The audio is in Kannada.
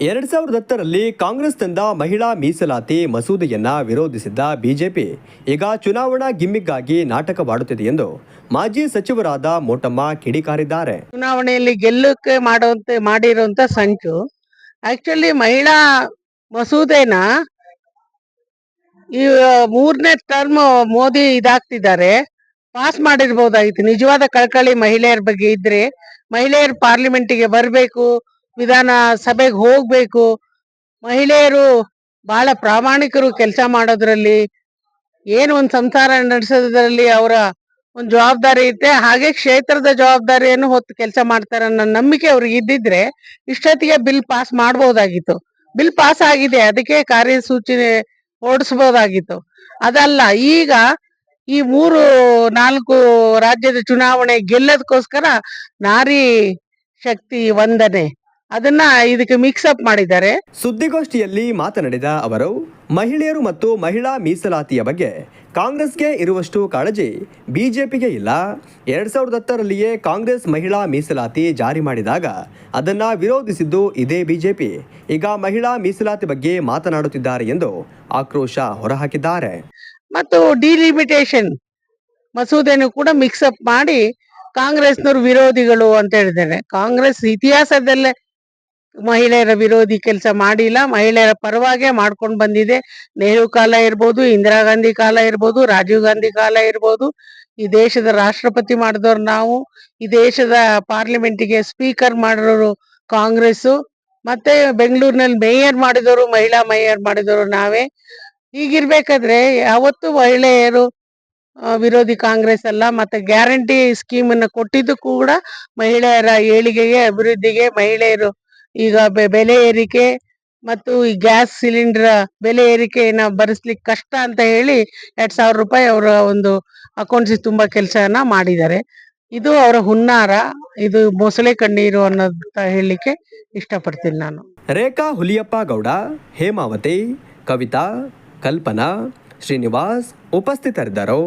2010ರಲ್ಲಿ ಕಾಂಗ್ರೆಸ್ ತಂದ ಮಹಿಳಾ ಮೀಸಲಾತಿ ಮಸೂದೆಯನ್ನ ವಿರೋಧಿಸಿದ್ದ ಬಿಜೆಪಿ ಈಗ ಚುನಾವಣಾ ಗಿಮ್ಮಿಕ್ಗಾಗಿ ನಾಟಕವಾಡುತ್ತಿದೆ ಎಂದು ಮಾಜಿ ಸಚಿವರಾದ ಮೋಟಮ್ಮ ಕಿಡಿಕಾರಿದ್ದಾರೆ. ಚುನಾವಣೆಯಲ್ಲಿ ಗೆಲ್ಲಕ್ಕೆ ಮಾಡಿರುವಂತ ಸಂಚು. ಆಕ್ಚುಲಿ ಮಹಿಳಾ ಮಸೂದೆನ ಈ 3ನೇ ಟರ್ಮ್ ಮೋದಿ ಇದಾಗ್ತಿದ್ದಾರೆ, ಪಾಸ್ ಮಾಡಿರ್ಬೋದಾಗಿತ್ತು. ನಿಜವಾದ ಕಳಕಳಿ ಮಹಿಳೆಯರ ಬಗ್ಗೆ ಇದ್ರೆ ಮಹಿಳೆಯರು ಪಾರ್ಲಿಮೆಂಟಿಗೆ ಬರಬೇಕು, ವಿಧಾನ ಸಭೆಗೆ ಹೋಗ್ಬೇಕು. ಮಹಿಳೆಯರು ಬಹಳ ಪ್ರಾಮಾಣಿಕರು ಕೆಲಸ ಮಾಡೋದ್ರಲ್ಲಿ, ಏನು ಒಂದು ಸಂಸಾರ ನಡೆಸೋದ್ರಲ್ಲಿ ಅವರ ಒಂದು ಜವಾಬ್ದಾರಿ ಇತ್ತೆ. ಹಾಗೆ ಕ್ಷೇತ್ರದ ಜವಾಬ್ದಾರಿಯನ್ನು ಹೊತ್ತು ಕೆಲಸ ಮಾಡ್ತಾರೆ ಅನ್ನೋ ನಂಬಿಕೆ ಅವ್ರಿಗೆ ಇದ್ದಿದ್ರೆ ಇಷ್ಟೊತ್ತಿಗೆ ಬಿಲ್ ಪಾಸ್ ಮಾಡಬಹುದಾಗಿತ್ತು. ಬಿಲ್ ಪಾಸ್ ಆಗಿದೆ, ಅದಕ್ಕೆ ಕಾರ್ಯಸೂಚನೆ ಹೊರಡಿಸಬಹುದಾಗಿತ್ತು. ಅದಲ್ಲ, ಈಗ ಈ 3-4 ರಾಜ್ಯದ ಚುನಾವಣೆ ಗೆಲ್ಲೋದಕ್ಕೋಸ್ಕರ ನಾರಿ ಶಕ್ತಿ ವಂದನೆ ಅದನ್ನ ಇದಕ್ಕೆ ಮಿಕ್ಸ್ ಅಪ್ ಮಾಡಿದ್ದಾರೆ. ಸುದ್ದಿಗೋಷ್ಠಿಯಲ್ಲಿ ಮಾತನಾಡಿದ ಅವರು, ಮಹಿಳೆಯರು ಮತ್ತು ಮಹಿಳಾ ಮೀಸಲಾತಿಯ ಬಗ್ಗೆ ಕಾಂಗ್ರೆಸ್ಗೆ ಇರುವಷ್ಟು ಕಾಳಜಿ ಬಿಜೆಪಿಗೆ ಇಲ್ಲ. 2010ರಲ್ಲಿಯೇ ಕಾಂಗ್ರೆಸ್ ಮಹಿಳಾ ಮೀಸಲಾತಿ ಜಾರಿ ಮಾಡಿದಾಗ ಅದನ್ನ ವಿರೋಧಿಸಿದ್ದು ಇದೇ ಬಿಜೆಪಿ. ಈಗ ಮಹಿಳಾ ಮೀಸಲಾತಿ ಬಗ್ಗೆ ಮಾತನಾಡುತ್ತಿದ್ದಾರೆ ಎಂದು ಆಕ್ರೋಶ ಹೊರಹಾಕಿದ್ದಾರೆ. ಮತ್ತು ಡಿಲಿಮಿಟೇಷನ್ ಮಸೂದೆನೂ ಕೂಡ ಮಿಕ್ಸ್ ಅಪ್ ಮಾಡಿ ಕಾಂಗ್ರೆಸ್ನವರು ವಿರೋಧಿಗಳು ಅಂತ ಹೇಳಿದ್ದಾರೆ. ಕಾಂಗ್ರೆಸ್ ಇತಿಹಾಸದಲ್ಲೇ ಮಹಿಳೆಯರ ವಿರೋಧಿ ಕೆಲಸ ಮಾಡಿಲ್ಲ, ಮಹಿಳೆಯರ ಪರವಾಗೇ ಮಾಡ್ಕೊಂಡು ಬಂದಿದೆ. ನೆಹರು ಕಾಲ ಇರ್ಬೋದು, ಇಂದಿರಾ ಗಾಂಧಿ ಕಾಲ ಇರ್ಬೋದು, ರಾಜೀವ್ ಗಾಂಧಿ ಕಾಲ ಇರ್ಬೋದು. ಈ ದೇಶದ ರಾಷ್ಟ್ರಪತಿ ಮಾಡಿದವ್ರು ನಾವು, ಈ ದೇಶದ ಪಾರ್ಲಿಮೆಂಟಿಗೆ ಸ್ಪೀಕರ್ ಮಾಡಿರೋರು ಕಾಂಗ್ರೆಸ್, ಮತ್ತೆ ಬೆಂಗಳೂರಿನಲ್ಲಿ ಮೇಯರ್ ಮಾಡಿದವರು, ಮಹಿಳಾ ಮೇಯರ್ ಮಾಡಿದವರು ನಾವೇ. ಹೀಗಿರ್ಬೇಕಾದ್ರೆ ಯಾವತ್ತು ಮಹಿಳೆಯರು ವಿರೋಧಿ ಕಾಂಗ್ರೆಸ್ ಅಲ್ಲ. ಮತ್ತೆ ಗ್ಯಾರಂಟಿ ಸ್ಕೀಮ್ ಅನ್ನು ಕೊಟ್ಟಿದ್ದು ಕೂಡ ಮಹಿಳೆಯರ ಏಳಿಗೆಗೆ, ಅಭಿವೃದ್ಧಿಗೆ. ಮಹಿಳೆಯರು ಈಗ ಬೆಲೆ ಏರಿಕೆ ಮತ್ತು ಈ ಗ್ಯಾಸ್ ಸಿಲಿಂಡರ್ ಬೆಲೆ ಏರಿಕೆಯನ್ನ ಭರಿಸ್ಲಿಕ್ಕೆ ಕಷ್ಟ ಅಂತ ಹೇಳಿ 2,000 ರೂಪಾಯಿ ಅವರ ಒಂದು ಅಕೌಂಟ್ಸ್ ತುಂಬಾ ಕೆಲಸನ ಮಾಡಿದ್ದಾರೆ. ಇದು ಅವರ ಹುನ್ನಾರ, ಇದು ಮೊಸಳೆ ಕಣ್ಣೀರು ಅನ್ನೋಂತ ಹೇಳಲಿಕ್ಕೆ ಇಷ್ಟಪಡ್ತೀನಿ ನಾನು. ರೇಖಾ ಹುಲಿಯಪ್ಪ ಗೌಡ, ಹೇಮಾವತಿ, ಕವಿತಾ, ಕಲ್ಪನಾ, ಶ್ರೀನಿವಾಸ್ ಉಪಸ್ಥಿತರಿದ್ದರು.